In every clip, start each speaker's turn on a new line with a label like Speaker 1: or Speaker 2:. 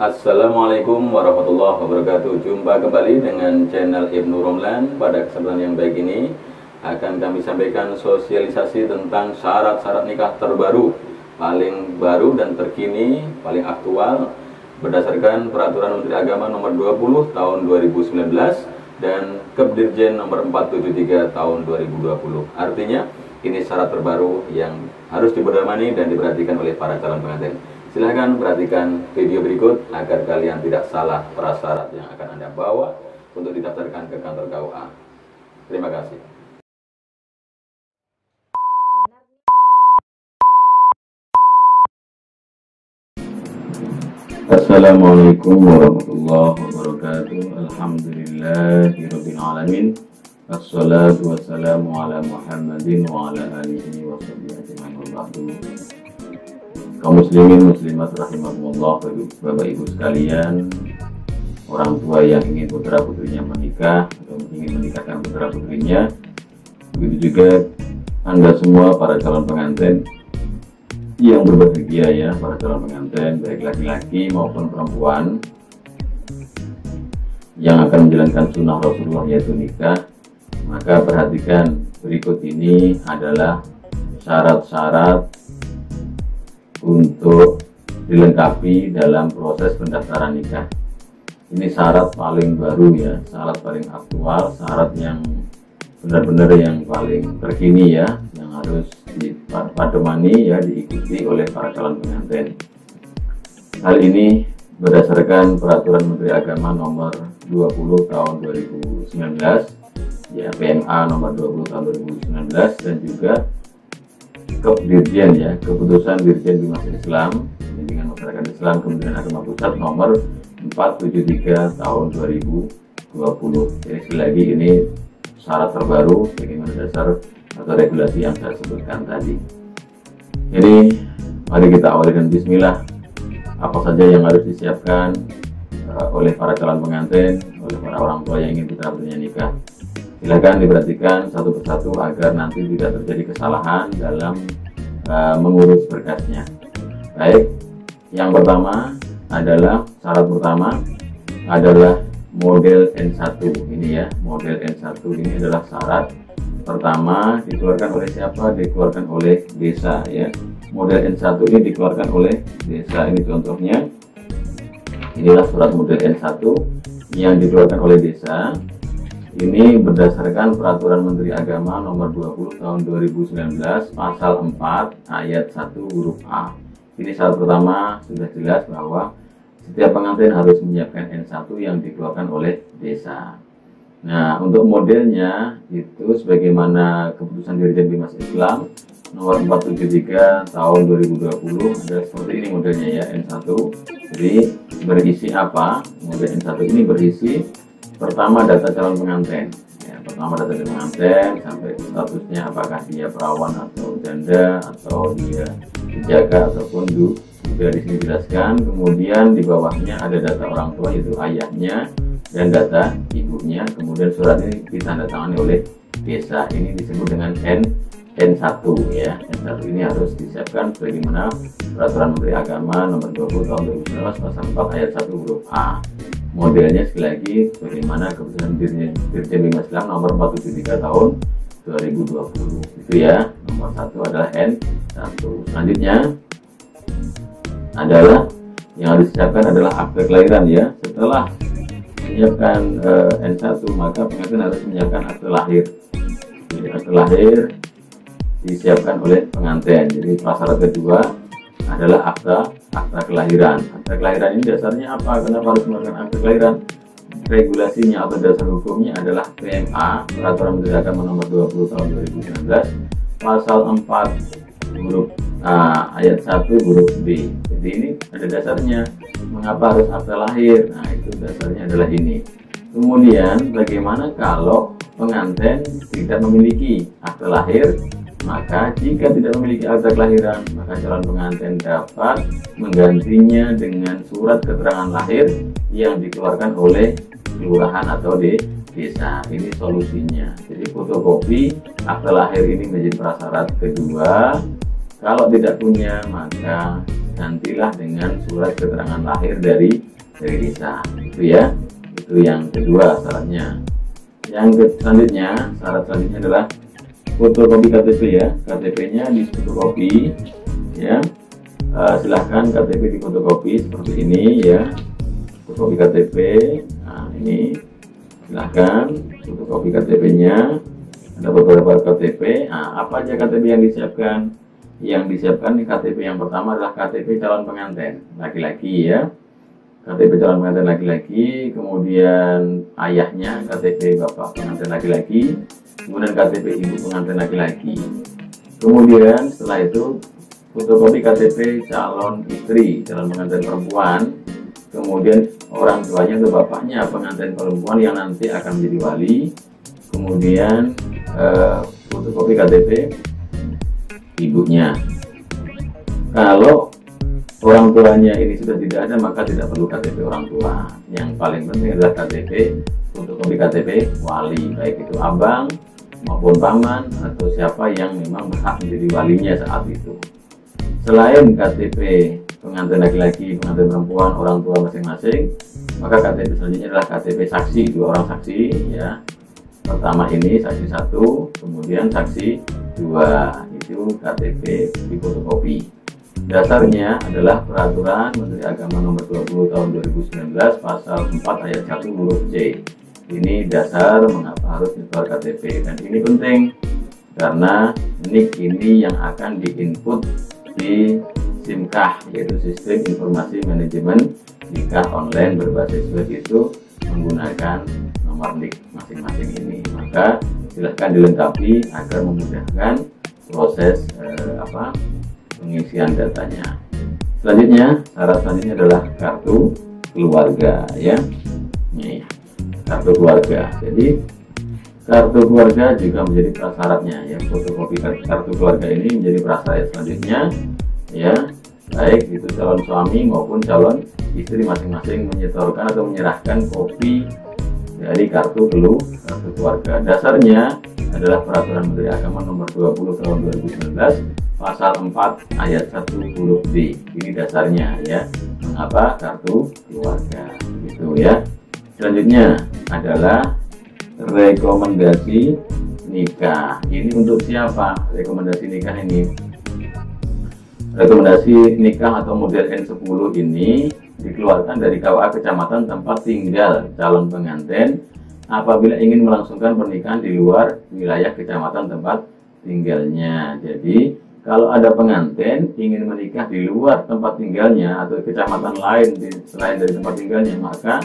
Speaker 1: Assalamualaikum warahmatullahi wabarakatuh. Jumpa kembali dengan channel Ibnu Romlan. Pada kesempatan yang baik ini akan kami sampaikan sosialisasi tentang syarat-syarat nikah terbaru, paling baru dan terkini, paling aktual berdasarkan Peraturan Menteri Agama Nomor 20 Tahun 2019 dan Kepdirjen Nomor 473 Tahun 2020. Artinya ini syarat terbaru yang harus dipedomani dan diperhatikan oleh para calon pengantin. Silahkan perhatikan video berikut agar kalian tidak salah prasyarat yang akan Anda bawa untuk didaftarkan ke kantor KUA. Terima kasih. Assalamualaikum warahmatullahi wabarakatuh. Alhamdulillahirabbil alamin. Wassalatu wassalamu ala Muhammadin wa ala alihi wa sahbihi ajma'in. Kaum muslimin muslimat rahimakumullah, Bapak Ibu sekalian, orang tua yang ingin putra putrinya menikah atau ingin menikahkan putra putrinya, begitu juga Anda semua para calon pengantin yang berbahagia ya, para calon pengantin baik laki-laki maupun perempuan yang akan menjalankan sunnah Rasulullah yaitu nikah. Maka perhatikan, berikut ini adalah syarat-syarat untuk dilengkapi dalam proses pendaftaran nikah. Ini syarat paling baru ya, syarat paling aktual, syarat yang benar-benar yang paling terkini ya, yang harus dipadomani ya, diikuti oleh para calon pengantin. Hal ini berdasarkan Peraturan Menteri Agama Nomor 20 Tahun 2019 ya, PMA Nomor 20 Tahun 2019 dan juga Kepdirjen ya, Keputusan Dirjen Bimas Islam Bimbingan Masyarakat Islam Kementerian Agama Pusat Nomor 473 Tahun 2020. Jadi sekali lagi ini syarat terbaru bagaimana dasar atau regulasi yang saya sebutkan tadi. Jadi mari kita awali dengan bismillah. Apa saja yang harus disiapkan oleh para calon pengantin, oleh para orang tua yang ingin putra putrinya nikah. Silakan diperhatikan satu persatu agar nanti tidak terjadi kesalahan dalam mengurus berkasnya. Baik, yang pertama adalah syarat pertama adalah model N1 ini ya. Model N1 ini adalah syarat pertama, dikeluarkan oleh siapa? Dikeluarkan oleh desa ya. Model N1 ini dikeluarkan oleh desa. Ini contohnya. Inilah surat model N1 yang dikeluarkan oleh desa. Ini berdasarkan Peraturan Menteri Agama Nomor 20 Tahun 2019 Pasal 4 Ayat 1 huruf A. Ini syarat pertama sudah jelas bahwa setiap pengantin harus menyiapkan N1 yang dikeluarkan oleh desa. Nah, untuk modelnya itu sebagaimana Keputusan Dirjen Bimas Islam Nomor 473 Tahun 2020 ada seperti ini modelnya ya, N1. Jadi berisi apa? Model N1 ini berisi pertama data calon pengantin ya, pertama data calon pengantin sampai statusnya apakah dia perawan atau janda atau dia dijaga ataupun sudah di sini dijelaskan. Kemudian di bawahnya ada data orang tua yaitu ayahnya dan data ibunya. Kemudian surat ini ditandatangani oleh desa. Ini disebut dengan N1 ya. N1 ini harus disiapkan sebagaimana Peraturan Menteri Agama Nomor 20 Tahun 2019 Pasal 4 Ayat 1 huruf A. Modelnya sekali lagi bagaimana Keputusan Dirjen Bimas Islam Nomor 473 Tahun 2020 itu ya. Nomor 1 adalah N1. Selanjutnya adalah yang harus disiapkan adalah akte kelahiran ya. Setelah menyiapkan N1 maka pengantin harus menyiapkan akte lahir. Jadi akte lahir disiapkan oleh pengantin. Jadi prasyarat kedua adalah akta kelahiran. Akta kelahiran ini dasarnya apa? Kenapa harus mengeluarkan akta kelahiran? Regulasinya atau dasar hukumnya adalah PMA Peraturan Menteri Agama Nomor 20 Tahun 2019 Pasal 4 huruf A ayat 1 huruf B. Jadi ini ada dasarnya. Mengapa harus akta lahir? Nah, itu dasarnya adalah ini. Kemudian bagaimana kalau pengantin tidak memiliki akta lahir? Maka jika tidak memiliki akta kelahiran, maka calon pengantin dapat menggantinya dengan surat keterangan lahir yang dikeluarkan oleh kelurahan atau desa. Ini solusinya. Jadi fotokopi akta lahir ini menjadi prasyarat kedua. Kalau tidak punya, maka gantilah dengan surat keterangan lahir dari dari desa. Itu ya, itu yang kedua syaratnya. Yang selanjutnya, syarat selanjutnya adalah fotokopi KTP ya. KTP-nya di fotokopi ya. Silahkan KTP di fotokopi seperti ini ya. Fotokopi KTP. Nah ini silahkan fotokopi KTP-nya. Ada beberapa KTP. Nah, apa aja KTP yang disiapkan? Yang disiapkan di KTP yang pertama adalah KTP calon pengantin laki-laki ya. KTP calon pengantin laki-laki, kemudian ayahnya KTP bapak pengantin laki-laki, kemudian KTP ibu pengantin laki-laki. Kemudian setelah itu fotokopi KTP calon istri, calon pengantin perempuan, kemudian orang tuanya atau bapaknya pengantin perempuan yang nanti akan menjadi wali, kemudian fotokopi KTP ibunya. Kalau orang tuanya ini sudah tidak ada, maka tidak perlu KTP orang tua. Yang paling penting adalah KTP, fotokopi KTP wali, baik itu abang maupun paman atau siapa yang memang berhak menjadi walinya saat itu. Selain KTP pengantin laki-laki, pengantin perempuan, orang tua masing-masing, maka KTP selanjutnya adalah KTP saksi, 2 orang saksi ya. Pertama ini saksi 1, kemudian saksi 2, itu KTP di fotokopi. Dasarnya adalah Peraturan Menteri Agama Nomor 20 Tahun 2019 Pasal 4 Ayat 1 huruf C. Ini dasar mengapa harus nyetor KTP, dan ini penting karena NIK ini yang akan diinput di SIMKAH, yaitu Sistem Informasi Manajemen Nikah Online berbasis web, itu menggunakan nomor NIK masing-masing ini. Maka silahkan dilengkapi agar memudahkan proses pengisian datanya. Selanjutnya, syarat selanjutnya adalah kartu keluarga ya. Nih, kartu keluarga. Jadi kartu keluarga juga menjadi prasyaratnya ya. Fotokopi kartu keluarga ini menjadi prasyarat selanjutnya ya. Baik itu calon suami maupun calon istri masing-masing menyetorkan atau menyerahkan kopi dari kartu keluarga. Dasarnya adalah Peraturan Menteri Agama Nomor 20 Tahun 2019 Pasal 4 Ayat 1 huruf D. Ini dasarnya ya. Mengapa kartu keluarga itu ya. Selanjutnya adalah rekomendasi nikah. Ini untuk siapa rekomendasi nikah ini? Rekomendasi nikah atau model N10 ini dikeluarkan dari KUA kecamatan tempat tinggal calon pengantin apabila ingin melangsungkan pernikahan di luar wilayah kecamatan tempat tinggalnya. Jadi kalau ada pengantin ingin menikah di luar tempat tinggalnya atau kecamatan lain selain dari tempat tinggalnya, maka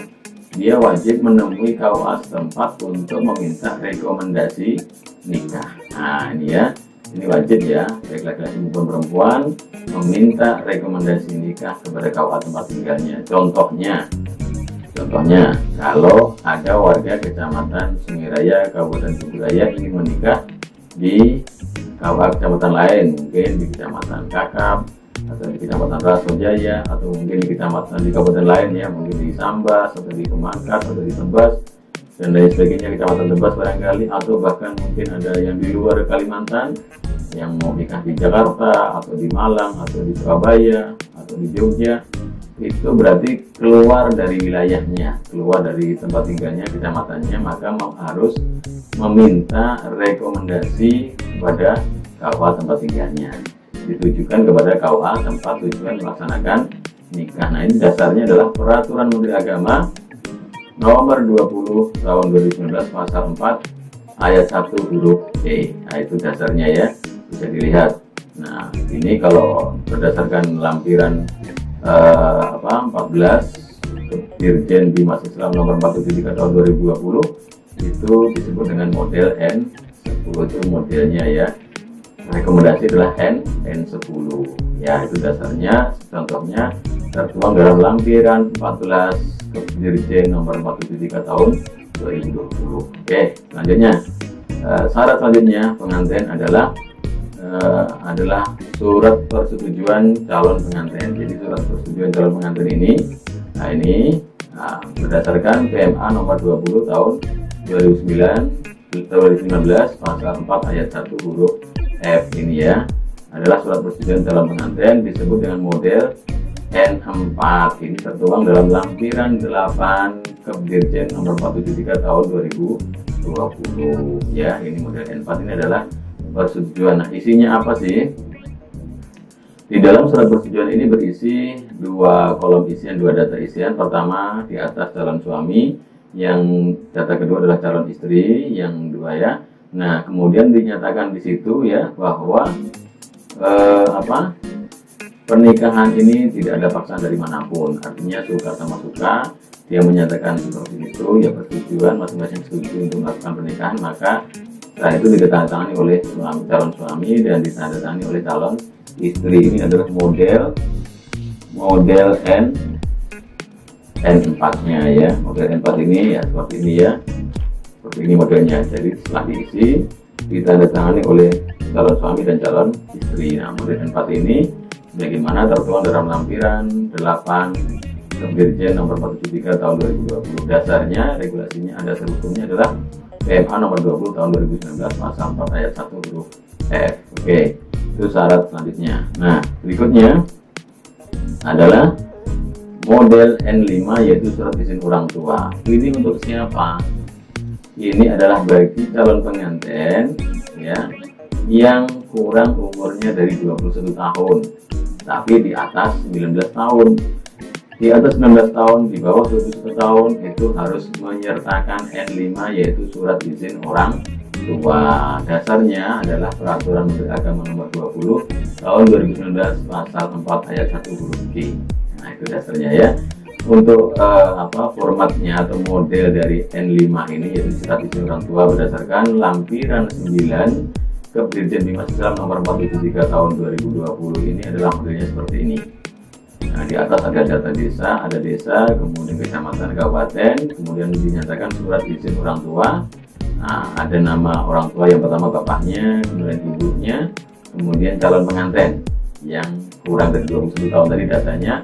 Speaker 1: dia wajib menemui KUA setempat untuk meminta rekomendasi nikah. Nah ini ya, ini wajib ya, baik laki-laki maupun perempuan meminta rekomendasi nikah kepada KUA tempat tinggalnya. Contohnya, kalau ada warga kecamatan Sungai Raya, Kabupaten Kuburaya ingin menikah di KUA kecamatan lain, mungkin di kecamatan Kakap atau di kecamatan Rasojaya atau mungkin di kecamatan di kabupaten lain ya, mungkin di Sambas atau di Pemangkat atau di Tebas dan lain sebagainya, kecamatan Tebas barangkali, atau bahkan mungkin ada yang di luar Kalimantan yang mau nikah di Jakarta atau di Malang atau di Surabaya atau di Jogja. Itu berarti keluar dari wilayahnya, keluar dari tempat tinggalnya, kecamatannya, maka harus meminta rekomendasi kepada KUA tempat tinggalnya, ditujukan kepada KUA tempat tujuan melaksanakan nikah. Nah ini dasarnya adalah Peraturan Menteri Agama Nomor 20 Tahun 2019 Pasal 4 Ayat 1 huruf E. Nah itu dasarnya ya, bisa dilihat. Nah ini kalau berdasarkan lampiran 14 Dirjen Bimas Islam Nomor 43 Tahun 2020 itu disebut dengan model N10, itu modelnya ya. Rekomendasi adalah N10 ya, itu dasarnya. Contohnya tertuang dalam lampiran 14 Dirjen Nomor 43 Tahun 2020. Oke, selanjutnya syarat selanjutnya pengantin adalah surat persetujuan calon pengantin. Jadi surat persetujuan calon pengantin ini, berdasarkan PMA Nomor 20 Tahun 2019 Pasal 4 Ayat 1 huruf F ini ya, adalah surat persetujuan calon pengantin disebut dengan model N4 ini tertuang dalam lampiran 8 Kepdirjen nomor 473 tahun 2020 ya. Ini model N4 ini adalah persetujuan. Nah, isinya apa sih? Di dalam surat persetujuan ini berisi 2 kolom isian, 2 data isian. Pertama di atas calon suami, yang data kedua adalah calon istri, yang dua ya. Nah, kemudian dinyatakan di situ ya bahwa pernikahan ini tidak ada paksaan dari manapun. Artinya suka sama suka, dia menyatakan seperti itu ya, persetujuan masing-masing setuju untuk melakukan pernikahan, maka setelah itu ditandatangani oleh calon suami dan ditandatangani oleh calon istri. Ini adalah model N4-nya ya. Model N4 ini ya seperti ini ya. Seperti ini modelnya. Jadi setelah diisi ditandatangani oleh calon suami dan calon istri. Nah, model N4 ini bagaimana tertuang dalam lampiran 8 Kepdirjen nomor 473 tahun 2020. Dasarnya, regulasinya, ada hukumnya adalah PMA nomor 20 tahun 2019 pasal 4 ayat 1 huruf F. Oke, itu syarat selanjutnya. Nah, berikutnya adalah model N5, yaitu surat izin orang tua. Ini untuk siapa? Ini adalah bagi calon pengantin ya yang kurang umurnya dari 21 tahun tapi di atas 19 tahun. Di atas 19 tahun, di bawah 21 tahun itu harus menyertakan N5, yaitu surat izin orang tua. Dasarnya adalah Peraturan Menteri Agama nomor 20 tahun 2019 pasal 4 ayat 1 huruf G. Nah, itu dasarnya ya. Untuk formatnya atau model dari N5 ini, yaitu surat izin orang tua berdasarkan lampiran 9 Kepdirjen Bimas Islam nomor 473 tahun 2020. Ini adalah modelnya seperti ini. Nah, di atas ada data desa, kemudian kecamatan, kabupaten, kemudian dinyatakan surat izin orang tua. Nah, ada nama orang tua, yang pertama bapaknya, kemudian ibunya, kemudian calon pengantin yang kurang dari 21 tahun tadi datanya,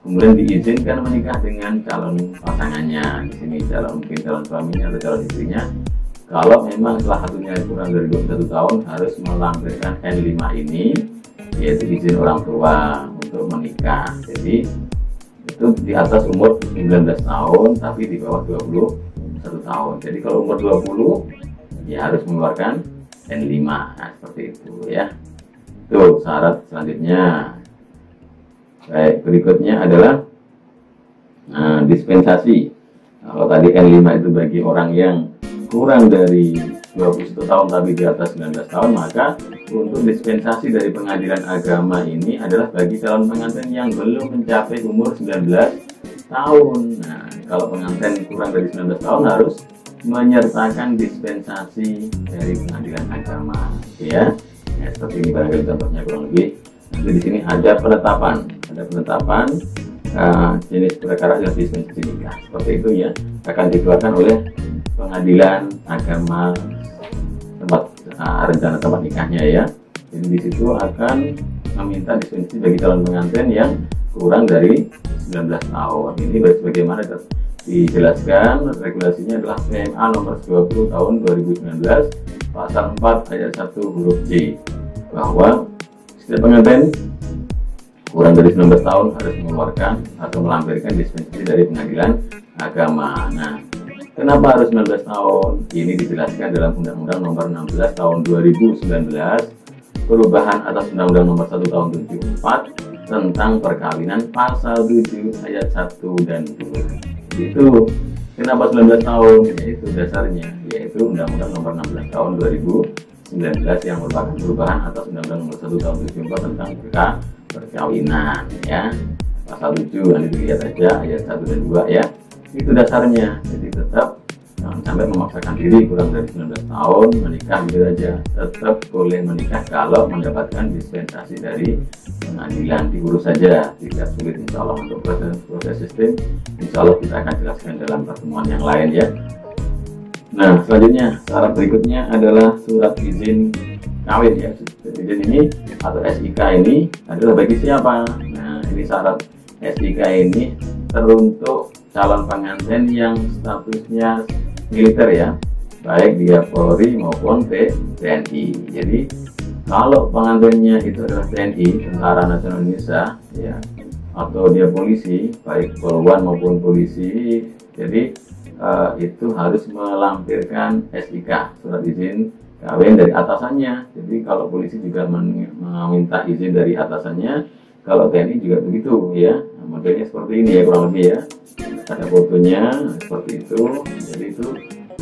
Speaker 1: kemudian diizinkan menikah dengan calon pasangannya. Di sini mungkin calon suaminya atau calon istrinya. Kalau memang salah satunya kurang dari 21 tahun harus melampirkan N5 ini, yaitu izin orang tua untuk menikah. Jadi itu di atas umur 19 tahun tapi di bawah 21 tahun. Jadi kalau umur 20 ya harus mengeluarkan N5. Nah, seperti itu ya. Tuh syarat selanjutnya. Baik, berikutnya adalah dispensasi. Kalau tadi N5 itu bagi orang yang kurang dari 21 tahun tapi di atas 19 tahun, maka untuk dispensasi dari pengadilan agama ini adalah bagi calon pengantin yang belum mencapai umur 19 tahun. Nah, kalau pengantin kurang dari 19 tahun harus menyertakan dispensasi dari pengadilan agama, ya. Ya, seperti ini barangkali contohnya kurang lebih. Nanti di sini ada penetapan jenis perkara yang dispensasi nikah. Seperti itu ya, akan dikeluarkan oleh pengadilan agama tempat rencana tempat nikahnya ya. Jadi di situ akan meminta dispensasi bagi calon pengantin yang kurang dari 19 tahun. Ini bagaimana dijelaskan, regulasinya adalah PMA nomor 20 tahun 2019 pasal 4 ayat 1 huruf J, bahwa setiap pengantin kurang dari 19 tahun harus mengeluarkan atau melampirkan dispensasi dari pengadilan agama. Nah, kenapa harus 19 tahun? Ini dijelaskan dalam Undang-Undang nomor 16 tahun 2019, perubahan atas Undang-Undang nomor 1 tahun 74 tentang perkawinan pasal 7 ayat 1 dan 2. Itu kenapa 19 tahun? Yaitu dasarnya, yaitu Undang-Undang nomor 16 tahun 2019 yang merupakan perubahan atas Undang-Undang nomor 1 tahun 74 tentang perkawinan ya. Pasal 7 nanti dilihat aja ayat 1 dan 2 ya. Itu dasarnya. Jadi tetap jangan sampai memaksakan diri kurang dari 19 tahun menikah gitu aja. Tetap boleh menikah kalau mendapatkan dispensasi dari pengadilan. Diurus saja, tidak sulit insya Allah. Untuk proses sistem insya Allah kita akan jelaskan dalam pertemuan yang lain ya. Nah, selanjutnya syarat berikutnya adalah surat izin kawin ya. Surat izin ini atau SIK ini adalah bagi siapa? Nah, ini syarat SIK ini teruntuk calon pengantin yang statusnya militer ya, baik dia Polri maupun TNI. Jadi kalau pengantinnya itu adalah TNI, Tentara Nasional Indonesia ya, atau dia polisi, baik poluan maupun polisi, jadi itu harus melampirkan SIK, surat izin kawin dari atasannya. Jadi kalau polisi juga meminta izin dari atasannya, kalau TNI juga begitu ya. Modelnya seperti ini ya, kurang lebih ya, ada fotonya seperti itu. Jadi itu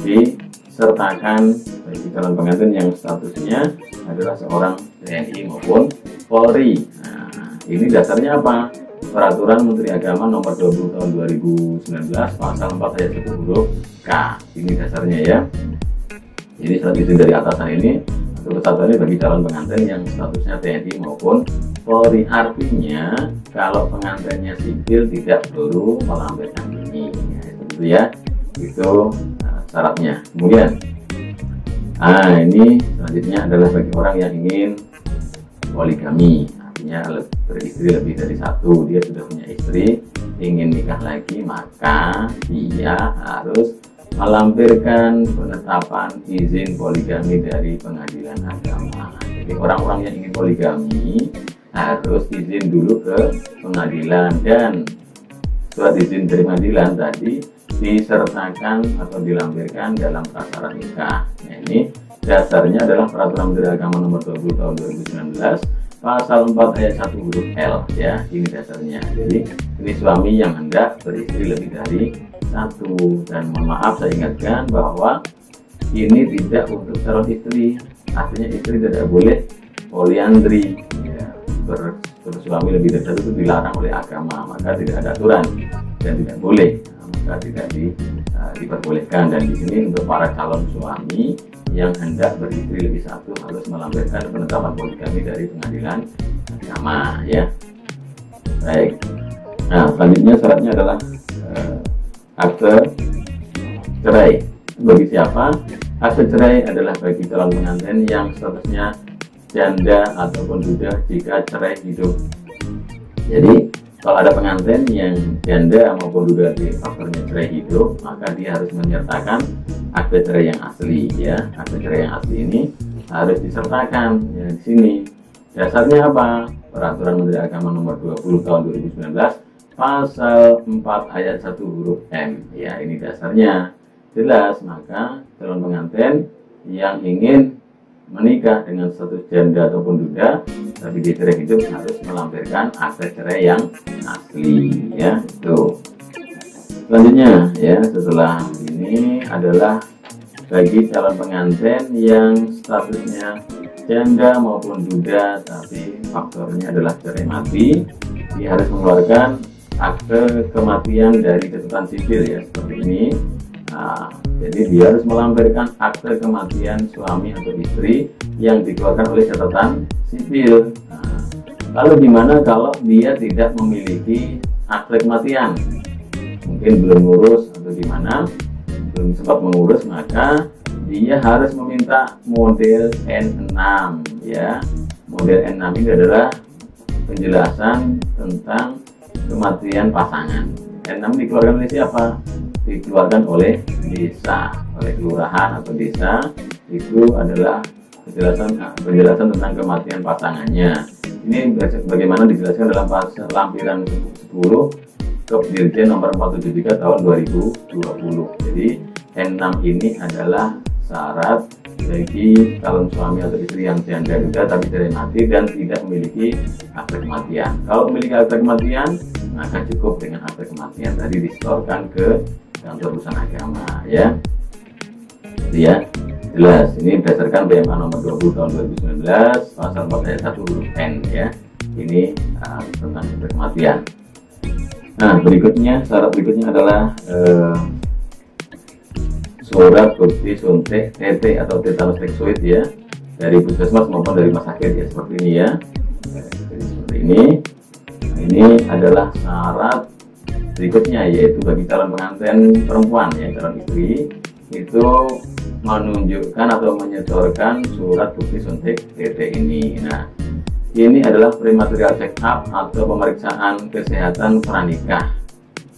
Speaker 1: disertakan bagi calon pengantin yang statusnya adalah seorang TNI maupun Polri. Nah, ini dasarnya apa? Peraturan Menteri Agama Nomor 20 Tahun 2019 Pasal 4 Ayat 1 huruf K. Ini dasarnya ya. Jadi surat izin dari atasan ini atau kesatuan ini bagi calon pengantin yang statusnya TNI maupun Polri. Artinya kalau pengantinnya sipil tidak perlu melampirkan ini. Itu ya. Itu syaratnya. Kemudian, ini selanjutnya adalah bagi orang yang ingin poligami. Artinya beristri lebih dari satu, dia sudah punya istri, ingin nikah lagi, maka dia harus melampirkan penetapan izin poligami dari pengadilan agama. Jadi orang-orang yang ingin poligami harus izin dulu ke pengadilan, dan surat izin dari pengadilan tadi disertakan atau dilampirkan dalam prasyarat nikah. Nah, ini dasarnya adalah Peraturan Menteri Agama Nomor 20 Tahun 2019 Pasal 4 ayat 1 huruf L ya, ini dasarnya. Jadi ini suami yang hendak beristri lebih dari satu, dan mohon maaf saya ingatkan bahwa ini tidak untuk calon istri, artinya istri tidak boleh poliandri ya, bersuami lebih dari satu itu dilarang oleh agama, maka tidak ada aturan dan tidak boleh, maka tidak diperbolehkan. Dan di sini untuk para calon suami yang hendak beristri lebih satu harus melampirkan penetapan poligami dari pengadilan agama ya. Baik. Nah, selanjutnya syaratnya adalah akte cerai. Bagi siapa? Akte cerai adalah bagi calon pengantin yang statusnya janda ataupun duda jika cerai hidup. Jadi kalau ada pengantin yang janda maupun duda di faktornya cerai hidup, maka dia harus menyertakan akte cerai yang asli ya. Akte cerai yang asli ini harus disertakan ya di sini. Dasarnya apa? Peraturan Menteri Agama Nomor 20 Tahun 2019 Pasal 4 Ayat 1 huruf M ya, ini dasarnya jelas. Maka calon pengantin yang ingin menikah dengan status janda ataupun duda tapi dia cerai hidup harus melampirkan akte cerai yang asli ya. Itu selanjutnya ya, setelah ini adalah bagi calon pengantin yang statusnya janda maupun duda tapi faktornya adalah cerai mati, dia harus mengeluarkan akte kematian dari catatan sipil ya, seperti ini. Nah, jadi dia harus melampirkan akte kematian suami atau istri yang dikeluarkan oleh catatan sipil. Nah, lalu gimana kalau dia tidak memiliki akte kematian? Mungkin belum ngurus atau gimana, belum sempat mengurus, maka dia harus meminta model N6 ya. Model N6 ini adalah penjelasan tentang kematian pasangan. N6 dikeluarkan oleh siapa? Dikeluarkan oleh desa, oleh kelurahan atau desa. Itu adalah penjelasan tentang kematian pasangannya. Ini bagaimana dijelaskan dalam lampiran 10 Kep Dirjen Nomor 473 Tahun 2020. Jadi N6 ini adalah syarat bagi calon suami atau istri yang janda duda tapi cerai mati dan tidak memiliki akte kematian. Kalau memiliki akte kematian, maka cukup dengan akte kematian tadi disetorkan ke kantor urusan agama ya. Jadi ya, jelas ini berdasarkan PMK Nomor 20 Tahun 2019 Pasal 4 Ayat 1 huruf N ya. Ini tentang akte kematian. Nah, berikutnya syarat berikutnya adalah surat bukti suntik TT atau tetanus toxoid ya, dari puskesmas maupun dari rumah sakit ya, seperti ini ya. Jadi seperti ini. Nah, ini adalah syarat berikutnya, yaitu bagi calon pengantin perempuan ya, calon istri itu menunjukkan atau menyetorkan surat bukti suntik TT ini. Nah, ini adalah prematerial check up atau pemeriksaan kesehatan pranikah.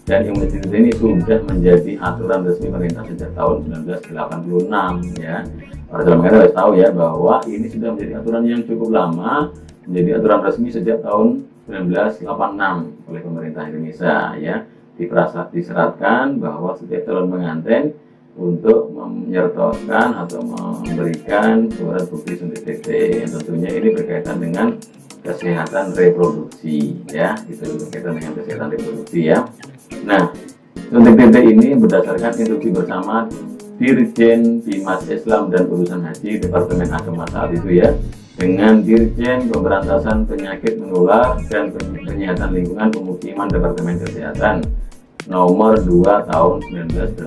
Speaker 1: Dan yang ini sudah menjadi aturan resmi pemerintah sejak tahun 1986 ya. Para calon pengantin harus tahu ya bahwa ini sudah menjadi aturan yang cukup lama, menjadi aturan resmi sejak tahun 1986 oleh pemerintah Indonesia ya. Diseratkan bahwa setiap calon pengantin untuk menyertakan atau memberikan surat bukti suntik TT yang tentunya ini berkaitan dengan kesehatan reproduksi ya, itu berkaitan dengan kesehatan reproduksi ya. Nah, suntik TT ini berdasarkan instruksi bersama Dirjen Bimas Islam dan Urusan Haji Departemen Agama saat itu ya, dengan Dirjen Pemberantasan Penyakit Menular dan Penyihatan Lingkungan Pemukiman Departemen Kesehatan nomor 2 tahun 1989.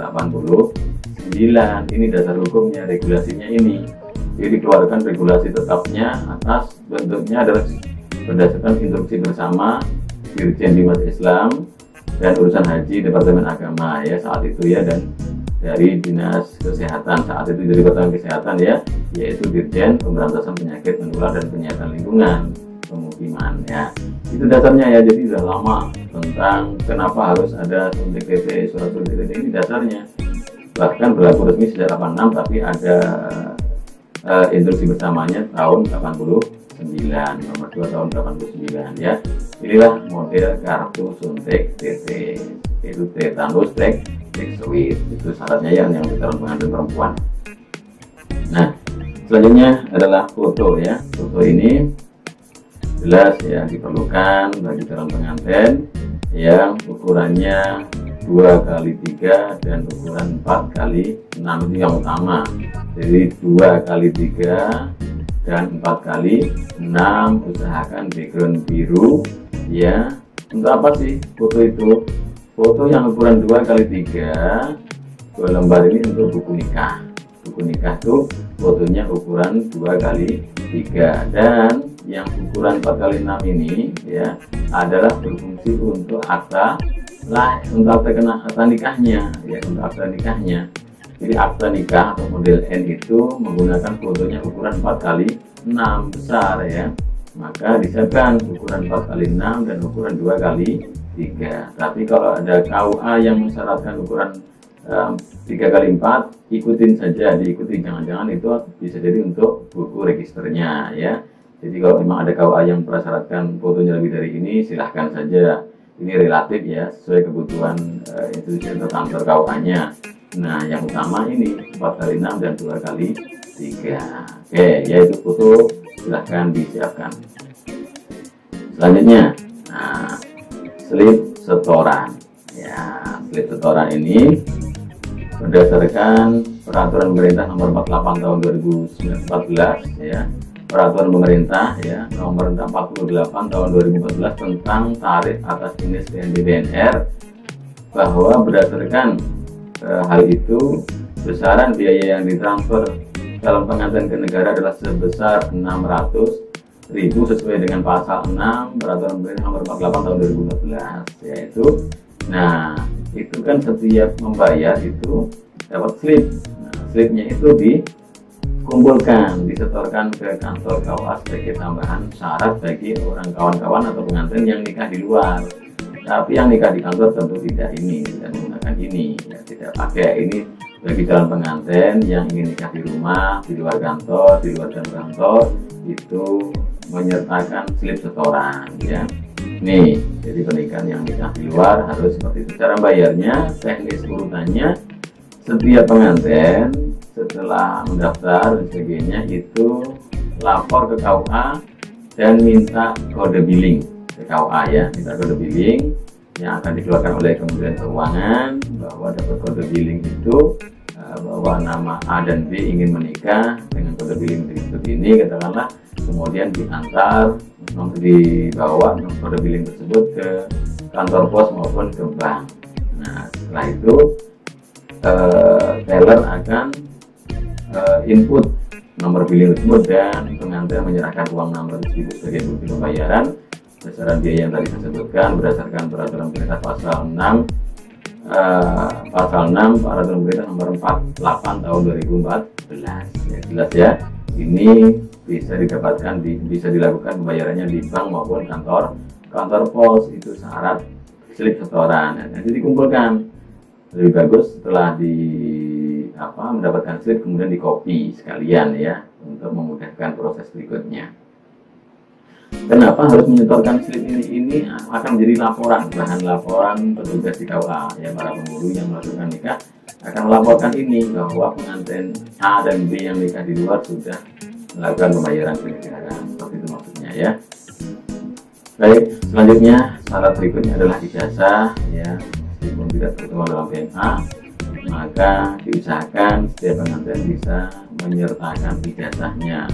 Speaker 1: Ini dasar hukumnya, regulasinya ini. Jadi dikeluarkan regulasi tetapnya atas bentuknya adalah berdasarkan instruksi bersama Dirjen Bimas Islam dan Urusan Haji Departemen Agama ya saat itu ya, dan dari Dinas Kesehatan saat itu, dari Departemen Kesehatan ya, yaitu Dirjen Pemberantasan Penyakit Menular dan Penyihatan Lingkungan Pemukiman ya. Itu dasarnya ya. Jadi sudah lama tentang kenapa harus ada suntik TT, surat suntik TT ini dasarnya. Bahkan berlaku resmi sejak 86, tapi ada instruksi bersamanya tahun 89, nomor 2 tahun 89 ya. Inilah model kartu suntik TT, yaitu tetanus toxoid. Itu syaratnya ya, yang calon pengantin perempuan. Nah, selanjutnya adalah foto ya. Foto ini jelas ya diperlukan bagi calon pengantin yang ukurannya 2x3 dan ukuran 4x6 itu yang utama. Jadi 2x3 dan 4x6 usahakan background biru ya. Untuk apa sih foto itu? Foto yang ukuran 2x3 2 lembar ini untuk buku nikah. Buku nikah tuh fotonya ukuran 2x3, dan yang ukuran 4x6 ini ya adalah berfungsi untuk akta nikahnya ya, untuk akta nikahnya. Jadi akta nikah atau model N itu menggunakan fotonya ukuran 4x6 besar ya, maka disiapkan ukuran 4x6 dan ukuran 2x3. Tapi kalau ada KUA yang mensyaratkan ukuran 3x4, ikutin saja, diikuti, jangan-jangan itu bisa jadi untuk buku registernya ya. Jadi kalau memang ada KUA yang persyaratkan fotonya lebih dari ini, silahkan saja. Ini relatif ya, sesuai kebutuhan institusi atau kantor KUA-nya. Nah, yang utama ini 4x6 dan 2x3. Oke, yaitu foto silahkan disiapkan. Selanjutnya, nah, slip setoran. Ya, slip setoran ini berdasarkan Peraturan Pemerintah Nomor 48 Tahun 2014 ya. Peraturan Pemerintah ya Nomor 48 Tahun 2014 tentang tarif atas jenis TNB BNR, bahwa berdasarkan hal itu besaran biaya yang ditransfer calon pengantin ke negara adalah sebesar 600.000 sesuai dengan pasal 6 Peraturan Pemerintah Nomor 48 Tahun 2014 yaitu. Nah, itu kan setiap membayar itu dapat slip. Nah, slipnya itu dikumpulkan, disetorkan ke kantor KUA sebagai tambahan syarat bagi orang kawan-kawan atau pengantin yang nikah di luar. Tapi yang nikah di kantor tentu tidak menggunakan ini ya, tidak pakai ini bagi calon pengantin yang ingin nikah di rumah, di luar kantor, di luar jam kantor, itu menyertakan slip setoran ya. Nih, jadi pernikahan yang nikah di luar harus seperti itu. Cara bayarnya, teknis urutannya, setiap pengantin setelah mendaftar dan sebagainya itu lapor ke KUA dan minta kode billing ke KUA ya, minta kode billing yang akan dikeluarkan oleh Kementerian Keuangan, bahwa dapat kode billing itu bahwa nama A dan B ingin menikah dengan kode billing berikut ini katakanlah, kemudian dibawa kode billing tersebut ke kantor pos maupun ke bank. Nah, setelah itu teller akan input nomor billing tersebut dan pengantin menyerahkan uang 600.000 sebagai bukti pembayaran besaran biaya yang tadi disebutkan berdasarkan Peraturan Pemerintah Pasal 6 Peraturan Pemerintah Nomor 48 Tahun 2014 ya, jelas ya. Ini bisa didapatkan bisa dilakukan pembayarannya di bank maupun kantor pos. Itu syarat slip setoran. Nah, nanti dikumpulkan, lebih bagus setelah mendapatkan slip kemudian di copy sekalian ya, untuk memudahkan proses berikutnya. Kenapa harus menyetorkan slip ini akan menjadi bahan laporan petugas di KUA ya. Para pemburu yang melakukan nikah akan melaporkan ini bahwa pengantin A dan B yang nikah di luar sudah melakukan pembayaran slip nikah, seperti itu maksudnya ya. Baik, selanjutnya syarat berikutnya adalah ijazah ya. Meskipun tidak tertuang dalam PMA, maka diusahakan setiap pengantin bisa menyertakan ijazahnya.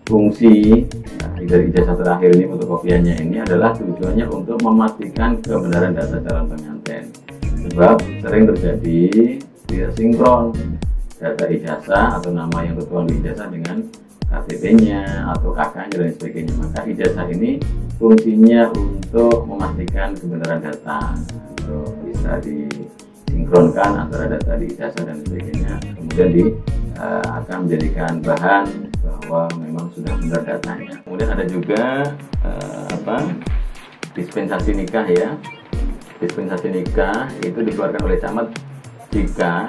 Speaker 1: Fungsi dari ijazah terakhir ini, fotokopiannya ini adalah tujuannya untuk memastikan kebenaran data calon pengantin. Sebab sering terjadi tidak sinkron data ijazah atau nama yang tertuang di ijazah dengan KTP-nya atau KK-nya dan sebagainya. Maka ijazah ini fungsinya untuk memastikan kebenaran data, untuk bisa disinkronkan antara data di ijazah dan sebagainya. Kemudian akan menjadikan bahan bahwa memang sudah benar datanya. Kemudian ada juga dispensasi nikah ya. Dispensasi nikah itu dikeluarkan oleh camat jika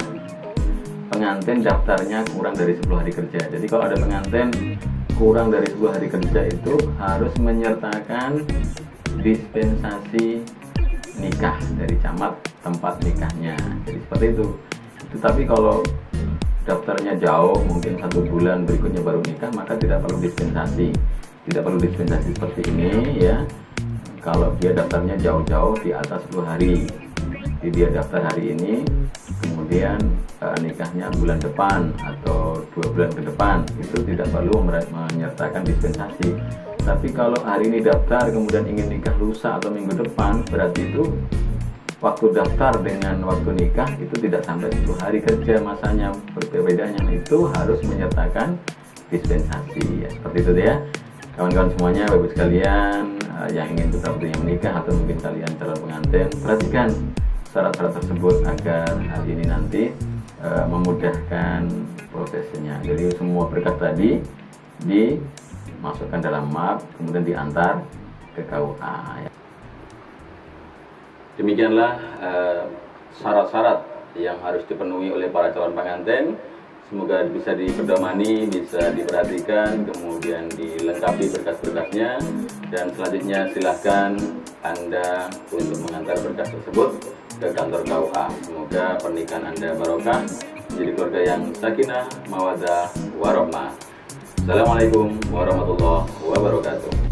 Speaker 1: pengantin daftarnya kurang dari 10 hari kerja. Jadi kalau ada pengantin kurang dari 10 hari kerja itu harus menyertakan dispensasi nikah dari camat tempat nikahnya. Jadi seperti itu. Tetapi kalau daftarnya jauh, mungkin 1 bulan berikutnya baru nikah, maka tidak perlu dispensasi. Tidak perlu dispensasi seperti ini ya. Kalau dia daftarnya jauh-jauh di atas 10 hari, jadi dia daftar hari ini, kemudian nikahnya bulan depan atau 2 bulan ke depan, itu tidak perlu menyertakan dispensasi. Tapi kalau hari ini daftar kemudian ingin nikah lusa atau minggu depan, berarti itu waktu daftar dengan waktu nikah itu tidak sampai 10 hari kerja masanya, perbedaannya itu harus menyertakan dispensasi ya. Seperti itu ya kawan-kawan semuanya, Bapak Ibu sekalian yang ingin putra-putrinya menikah atau mungkin kalian calon pengantin, perhatikan syarat-syarat tersebut agar hal ini nanti memudahkan prosesnya. Jadi semua berkas tadi dimasukkan dalam map kemudian diantar ke KUA ya. Demikianlah syarat-syarat yang harus dipenuhi oleh para calon pengantin. Semoga bisa dipedomani, bisa diperhatikan, kemudian dilengkapi berkas-berkasnya. Dan selanjutnya silahkan Anda untuk mengantar berkas tersebut ke kantor KUA. Semoga pernikahan Anda barokah, menjadi keluarga yang sakinah, mawaddah, warahmah. Assalamualaikum warahmatullahi wabarakatuh.